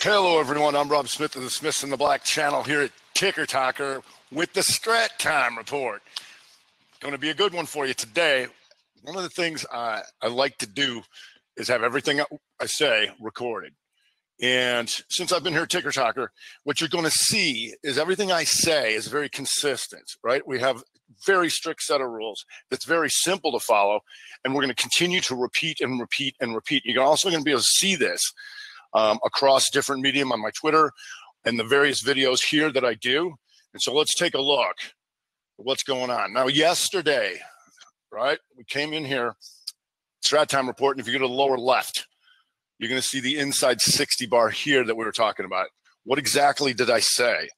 Hello, everyone. I'm Rob Smith of the Smiths in the Black channel here at Ticker Talker with the Strat Time Report. Going to be a good one for you today. One of the things I like to do is have everything I say recorded. And since I've been here at Ticker Talker, what you're going to see is everything I say is very consistent, right? We have very strict set of rules that's very simple to follow, and we're going to continue to repeat and repeat and repeat. You're also going to be able to see this across different medium on my Twitter and the various videos here that I do. And so let's take a look at what's going on. Now, yesterday, right, we came in here, Strat Time Report, and if you go to the lower left, you're going to see the inside 60 bar here that we were talking about. What exactly did I say?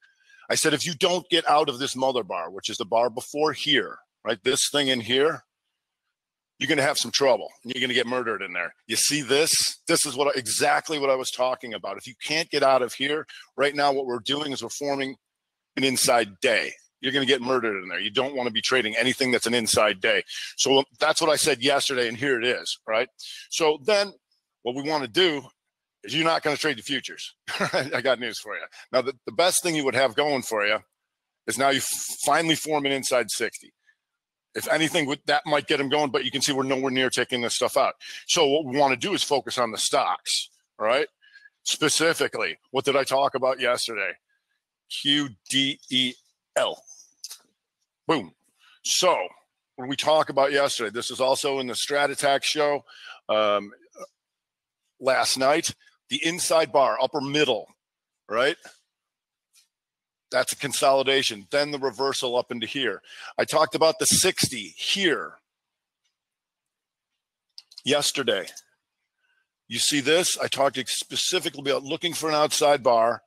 I said, if you don't get out of this mother bar, which is the bar before here, right, this thing in here, you're going to have some trouble and you're going to get murdered in there. You see this? This is exactly what I was talking about. If you can't get out of here, right now what we're doing is we're forming an inside day. You're going to get murdered in there. You don't want to be trading anything that's an inside day. So that's what I said yesterday, and here it is, right? So then what we want to do is you're not going to trade the futures. I got news for you. Now, the best thing you would have going for you is now you finally form an inside 60. If anything, that might get them going, but you can see we're nowhere near taking this stuff out. So what we want to do is focus on the stocks, all right? Specifically, what did I talk about yesterday? QDEL. Boom. So when we talk about yesterday, this is also in the Strat Attack show last night, the inside bar, upper middle, right? That's a consolidation. Then the reversal up into here. I talked about the 60 here yesterday. You see this? I talked specifically about looking for an outside bar,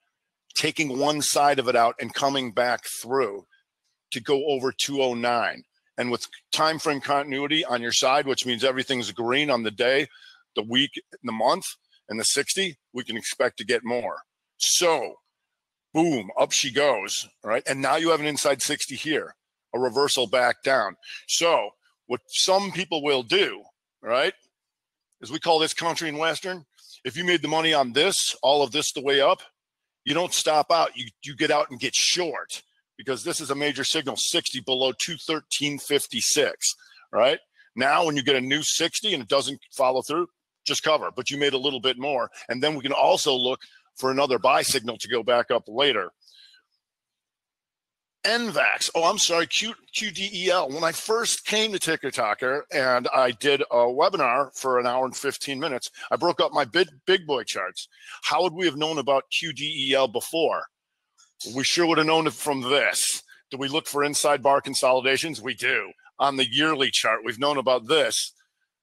taking one side of it out and coming back through to go over 209. And with time frame continuity on your side, which means everything's green on the day, the week, the month, and the 60, we can expect to get more. So boom, up she goes, all right? And now you have an inside 60 here, a reversal back down. So what some people will do, right, is we call this country and Western. If you made the money on this, all of this the way up, you don't stop out. You get out and get short because this is a major signal, 60 below 213.56, right? Now when you get a new 60 and it doesn't follow through, just cover, but you made a little bit more. And then we can also look for another buy signal to go back up later. NVAX, QDEL. When I first came to Ticker Talker and I did a webinar for an hour and 15 minutes, I broke up my big boy charts. How would we have known about QDEL before? We sure would have known it from this. Do we look for inside bar consolidations? We do. On the yearly chart, we've known about this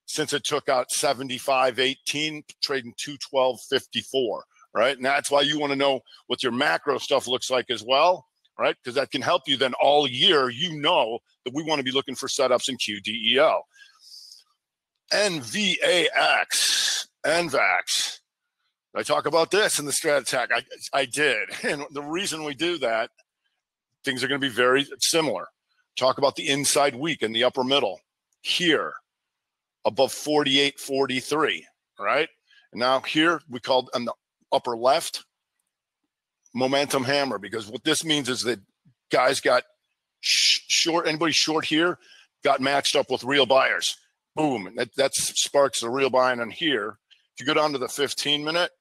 since it took out 75.18, trading 212.54. Right? And that's why you want to know what your macro stuff looks like as well, right? Because that can help you then all year. You know that we want to be looking for setups in QDEL. NVAX, NVAX. I talk about this in the Strat Attack. I did. And the reason we do that, things are going to be very similar. Talk about the inside week and the upper middle here above 48.43, right? And now here we called on the upper left, momentum hammer, because what this means is that guys got short, anybody short here got matched up with real buyers. Boom, and that sparks the real buying on here. If you go down to the 15-minute,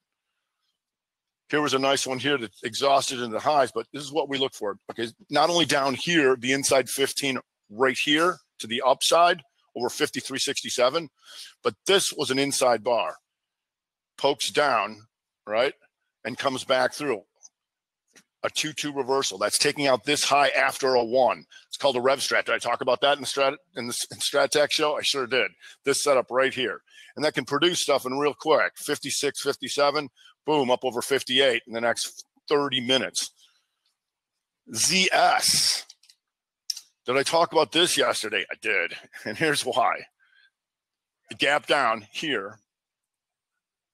here was a nice one here that exhausted in the highs, but this is what we look for. Okay, not only down here, the inside 15 right here to the upside over 53.67, but this was an inside bar. Pokes down, right, and comes back through a 2-2 reversal. That's taking out this high after a 1. It's called a rev strat. Did I talk about that in the Strat Tech show? I sure did. This setup right here, and that can produce stuff in real quick. 56, 57, boom, up over 58 in the next 30 minutes. ZS. Did I talk about this yesterday? I did, and here's why. It gapped down here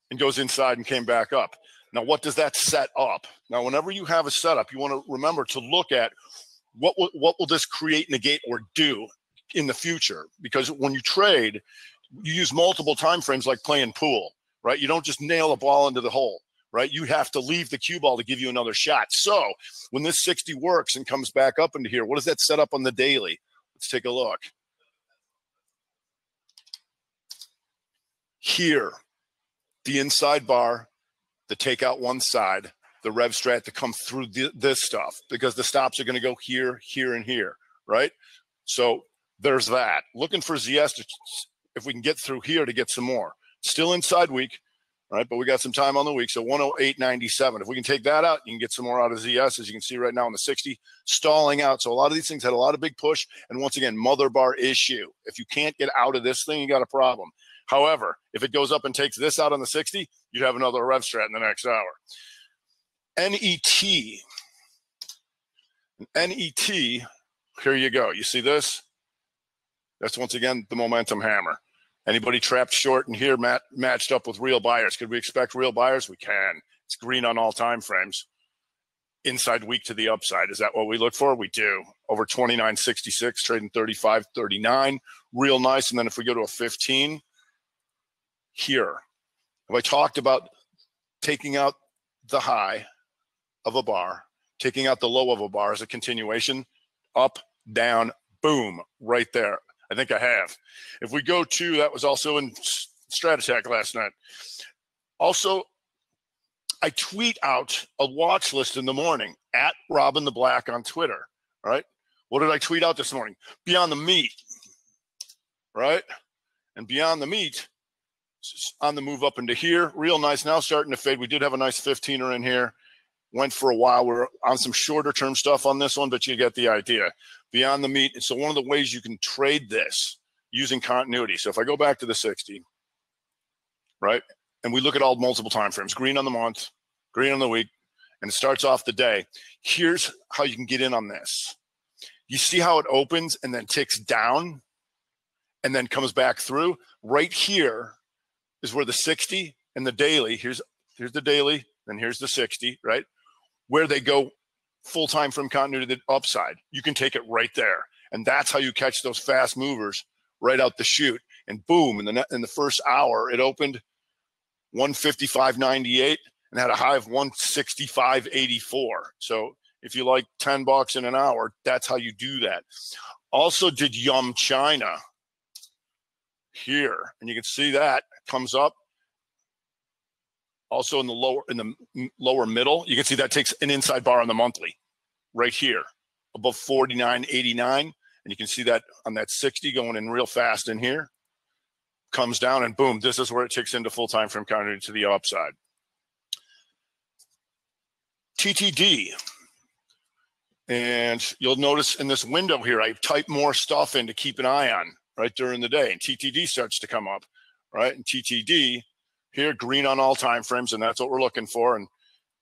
and goes inside and came back up. Now, what does that set up? Now, whenever you have a setup, you want to remember to look at what will this create, negate, or do in the future? Because when you trade, you use multiple time frames like playing pool, right? You don't just nail a ball into the hole. right? You have to leave the cue ball to give you another shot. So when this 60 works and comes back up into here, what does that set up on the daily? Let's take a look. Here, the inside bar, the take out one side, the rev strat to come through this stuff, because the stops are going to go here, here, and here, right? So there's that. Looking for ZS if we can get through here to get some more. Still inside week, right? But we got some time on the week. So 108.97. If we can take that out, you can get some more out of ZS, as you can see right now on the 60, stalling out. So a lot of these things had a lot of big push. And once again, mother bar issue. If you can't get out of this thing, you got a problem. However, if it goes up and takes this out on the 60, you'd have another rev strat in the next hour. NET. NET, here you go. You see this? That's once again the momentum hammer. Anybody trapped short in here matched up with real buyers? Could we expect real buyers? We can. It's green on all time frames. Inside week to the upside. Is that what we look for? We do. Over 29.66, trading 35.39. Real nice. And then if we go to a 15, here. Have I talked about taking out the high of a bar, taking out the low of a bar as a continuation? Up, down, boom, right there. I think I have. If we go to, that was also in Strat Attack last night. Also, I tweet out a watch list in the morning at Robin the Black on Twitter, right? What did I tweet out this morning? Beyond the Meat, right? And Beyond the Meat, on the move up into here, real nice. Now starting to fade. We did have a nice 15er in here. Went for a while. We're on some shorter term stuff on this one, but you get the idea. Beyond the Meat. So one of the ways you can trade this using continuity. So if I go back to the 60, right, and we look at all multiple time frames, green on the month, green on the week, and it starts off the day. Here's how you can get in on this. You see how it opens and then ticks down and then comes back through? Right here is where the 60 and the daily, here's the daily, then here's the 60, right? Where they go full time from continuity to the upside. You can take it right there. And that's how you catch those fast movers right out the chute. And boom, in the first hour, it opened 155.98 and had a high of 165.84. So if you like $10 in an hour, that's how you do that. Also did Yum China here, and you can see that comes up. Also in the lower middle, you can see that takes an inside bar on the monthly right here above 49.89, and you can see that on that 60 going in real fast in here, comes down, and boom, this is where it ticks into full time from continuity to the upside. TTD, and you'll notice in this window here, I type more stuff in to keep an eye on right during the day, and TTD starts to come up, right? And TTD here, green on all time frames, and that's what we're looking for. And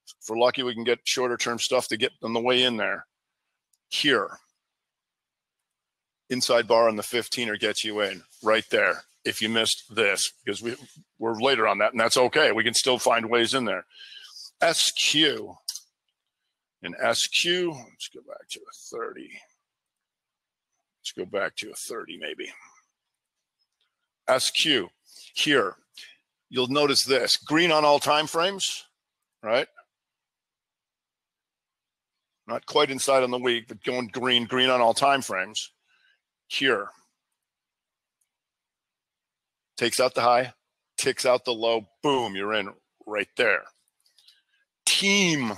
if we're lucky, we can get shorter term stuff to get on the way in there. Here, inside bar on the 15er gets you in right there. If you missed this, because we're later on that, and that's okay. We can still find ways in there. SQ, and SQ, let's go back to a 30. Let's go back to a 30 maybe. SQ, here, you'll notice this, green on all time frames, right? Not quite inside on the week, but going green, green on all time frames. Here, takes out the high, ticks out the low, boom, you're in right there. Team.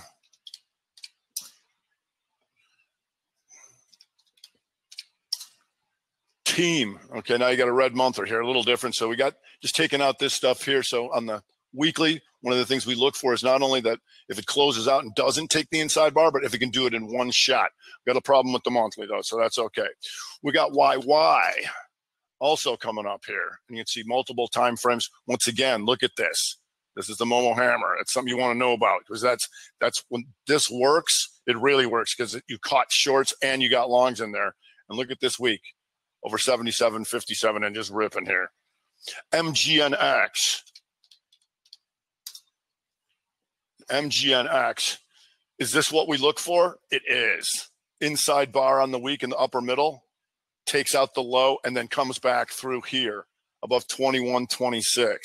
Okay, now you got a red monther here, a little different. So we got just taking out this stuff here. So on the weekly, one of the things we look for is not only that if it closes out and doesn't take the inside bar, but if it can do it in one shot. We got a problem with the monthly though, so that's okay. We got YY also coming up here, and you can see multiple time frames. Once again, look at this. This is the Momo hammer. It's something you want to know about, because that's when this works. It really works because you caught shorts and you got longs in there. And look at this week. Over 77.57 and just ripping here. MGNX. MGNX. Is this what we look for? It is. Inside bar on the week in the upper middle, takes out the low, and then comes back through here above 21.26.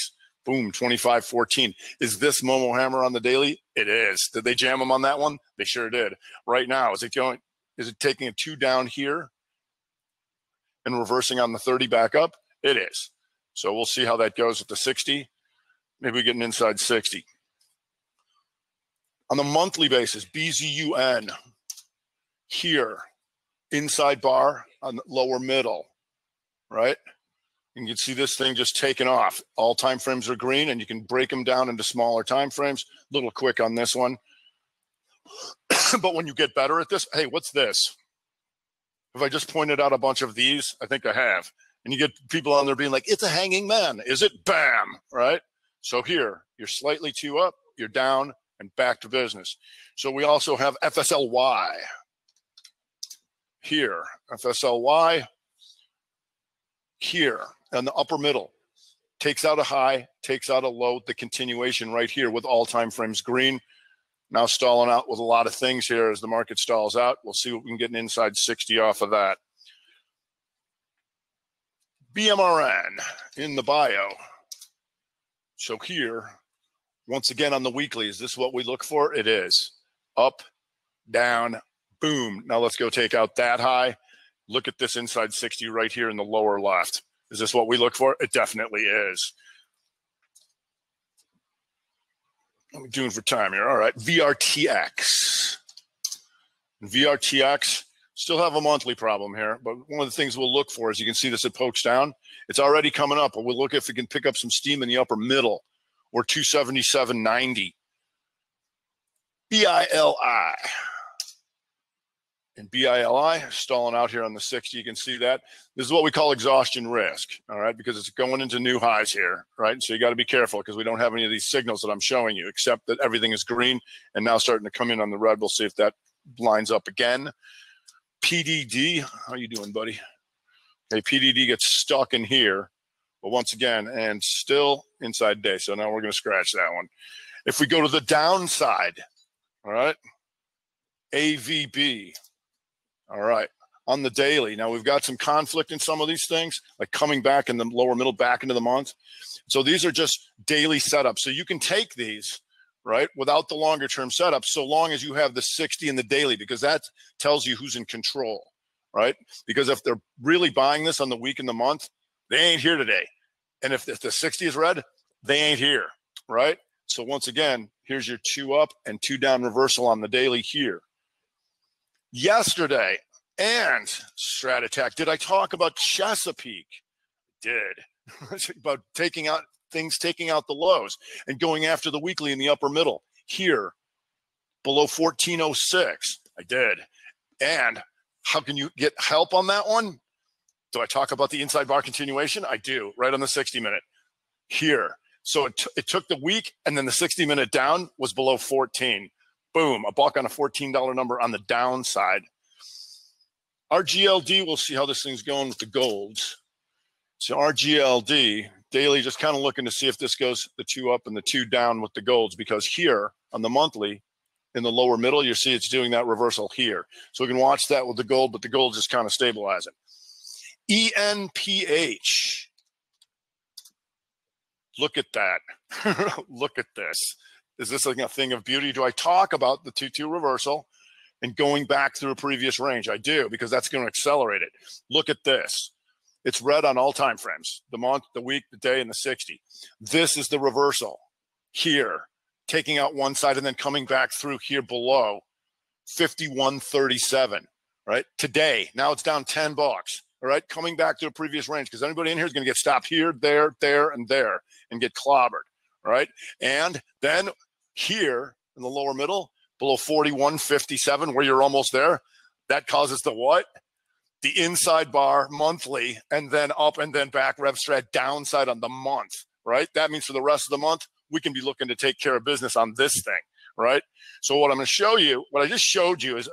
Boom, 25.14. Is this Momo Hammer on the daily? It is. Did they jam them on that one? They sure did. Right now, is it taking a 2 down here and reversing on the 30 back up? It is. So we'll see how that goes with the 60. Maybe we get an inside 60. On the monthly basis, BZUN here, inside bar on the lower middle, right? And you can see this thing just taking off. All time frames are green, and you can break them down into smaller time frames. A little quick on this one. But when you get better at this, hey, what's this? Have I just pointed out a bunch of these? I think I have. And you get people on there being like, it's a hanging man. Is it? Bam, right? So here, you're slightly 2 up, you're down, and back to business. So we also have FSLY here, FSLY here, and the upper middle takes out a high, takes out a low, the continuation right here with all time frames green. Now stalling out with a lot of things here as the market stalls out. We'll see what we can get an inside 60 off of that. BMRN in the bio. So here, once again on the weekly, is this what we look for? It is. Up, down, boom. Now let's go take out that high. Look at this inside 60 right here in the lower left. Is this what we look for? It definitely is. What are we doing for time here? All right, VRTX. VRTX still have a monthly problem here, but one of the things we'll look for is you can see this, it pokes down. It's already coming up, but we'll look if it can pick up some steam in the upper middle or 277.90. BILI. And BILI stalling out here on the 60. You can see that. This is what we call exhaustion risk, all right, because it's going into new highs here, right? And so you got to be careful because we don't have any of these signals that I'm showing you, except that everything is green and now starting to come in on the red. We'll see if that lines up again. PDD, how you doing, buddy? Okay, PDD gets stuck in here, but once again, and still inside day. So now we're going to scratch that one. If we go to the downside, all right, AVB. All right, on the daily. Now we've got some conflict in some of these things, like coming back in the lower middle, back into the month. So these are just daily setups. So you can take these, right, without the longer term setup, so long as you have the 60 in the daily, because that tells you who's in control, right? Because if they're really buying this on the week and the month, they ain't here today. And if the 60 is red, they ain't here, right? So once again, here's your 2 up and 2 down reversal on the daily here. Yesterday, and Strat Attack. Did I talk about Chesapeake? Did. About taking out things, taking out the lows and going after the weekly in the upper middle here below 1406. I did. And how can you get help on that one? Do I talk about the inside bar continuation? I do, right on the 60-minute here. So it took the week, and then the 60-minute down was below 14. Boom, a buck on a $14 number on the downside. RGLD, we'll see how this thing's going with the golds. So RGLD, daily, just kind of looking to see if this goes the 2 up and the 2 down with the golds, because here on the monthly, in the lower middle, you see it's doing that reversal here. So we can watch that with the gold, but the gold just kind of stabilizing. ENPH. Look at that. Look at this. Is this like a thing of beauty? Do I talk about the 2-2 reversal and going back through a previous range? I do, because that's going to accelerate it. Look at this. It's red on all time frames, the month, the week, the day, and the 60. This is the reversal here, taking out one side and then coming back through here below 51.37, right? Today, now it's down 10 bucks, all right? Coming back to a previous range, because anybody in here is going to get stopped here, there, and there, and get clobbered, all right? And then here in the lower middle, below 41.57, where you're almost there, that causes the what? The inside bar monthly, and then up and then back rev strat downside on the month, right? That means for the rest of the month, we can be looking to take care of business on this thing, right? So what I'm going to show you, what I just showed you, is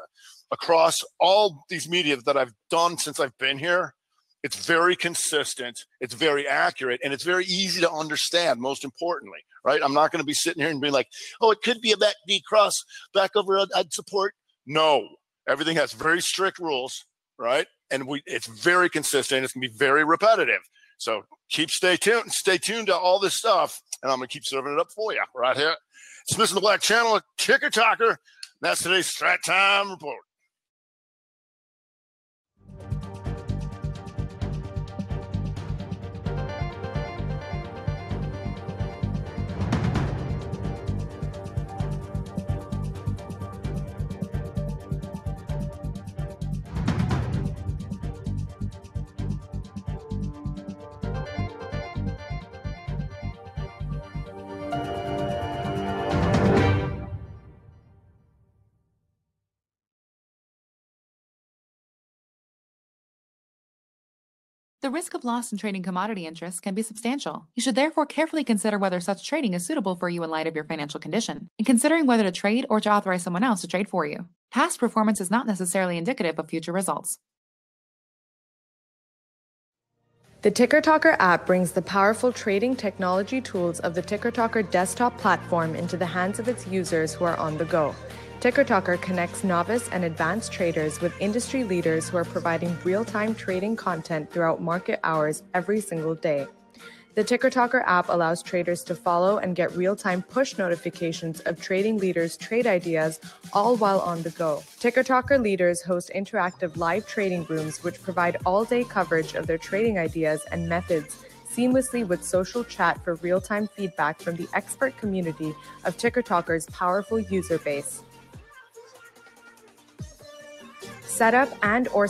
across all these media that I've done since I've been here, it's very consistent, it's very accurate, and it's very easy to understand, most importantly, right? I'm not going to be sitting here and being like, oh, it could be a back D cross, back over I'd support. No, everything has very strict rules, right? And it's very consistent. It's going to be very repetitive. So stay tuned to all this stuff, and I'm going to keep serving it up for you right here. Smith and the Black Channel, Ticker Talker. That's today's Strat Time Report. The risk of loss in trading commodity interests can be substantial. You should therefore carefully consider whether such trading is suitable for you in light of your financial condition, and considering whether to trade or to authorize someone else to trade for you. Past performance is not necessarily indicative of future results. The Ticker Talker app brings the powerful trading technology tools of the Ticker Talker desktop platform into the hands of its users who are on the go. Ticker Talker connects novice and advanced traders with industry leaders who are providing real-time trading content throughout market hours every single day. The Ticker Talker app allows traders to follow and get real-time push notifications of trading leaders' trade ideas, all while on the go. Ticker Talker leaders host interactive live trading rooms which provide all-day coverage of their trading ideas and methods seamlessly with social chat for real-time feedback from the expert community of Ticker Talker's powerful user base. Setup and/or